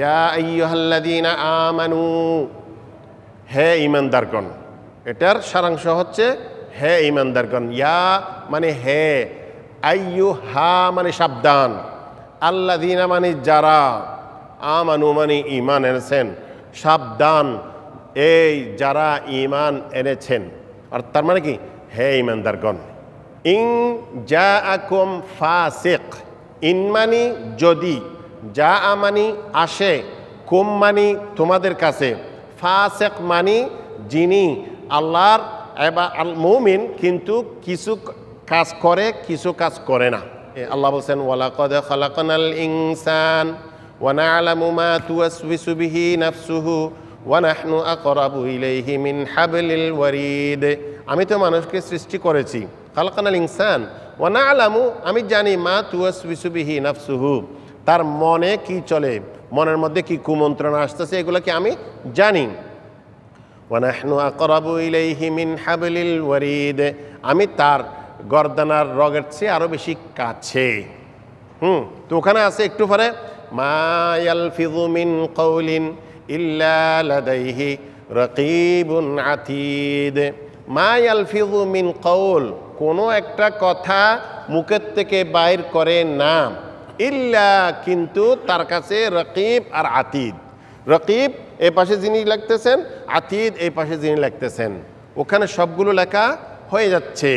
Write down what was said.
ইয়া আইয়ুহাল্লাযীনা আমানু, হে ঈমানদারগণ। এটার সারাংশ হচ্ছে হে ঈমানদারগণ। ইয়া মানে হে, আইয়ুহা মানে সাবধান, আল্লাযীনা মানে যারা, আমানু মানে ঈমান এনেছেন, সাবধান এই যারা ঈমান এনেছেন। আর তার মানে কি, হে ঈমানদারগণ। ইন জাআকুম ফাসিক, ইন মানি যদি, যা মানি আসে, কুম মানি তোমাদের কাছে, ফাসিক মানি যিনি আল্লাহর আল মুমিন কিন্তু কিছু কাজ করে কিছু কাজ করে না। আল্লাহ বলছেন ওয়ালাকাদ খালাকনাল ইনসান ওয়া না'লামু মা তুওয়াসওয়িসু বিহি নাফসুহু ওয়া নাহনু আকরাবু ইলাইহি মিন হাবলিল ওয়ারিদ। আমি তো মানুষকে সৃষ্টি করেছি, খালাকনাল ইনসান ওয়া না'লামু, আমি জানি, মা তুওয়াসওয়িসু বিহি নাফসুহু, তার মনে কি চলে, মনের মধ্যে কি কুমন্ত্রণা আসতেছে, এগুলোকে আমি জানি। ওয়া নাহনু আকরাবু ইলাইহি মিন হাবলিল ওয়ারিদ, আমি তার গর্দানার রগের চেয়ে আরো বেশি কাছে। তো ওখানে আছে একটু পরে, মা ইয়ালফিযু মিন কাওলিন ইল্লা লাদাইহি রাকীবুন আতীদ। মা ইয়ালফিযু মিন কাওল, কোনো একটা কথা মুখের থেকে বাইর করে না, ইল্লা কিন্তু তার কাছে রকিব আর আতীদ। রকিব এই পাশে যিনি লিখতেছেন, আতীদ এই পাশে যিনি লিখতেছেন, ওখানে সবগুলো লেখা হয়ে যাচ্ছে।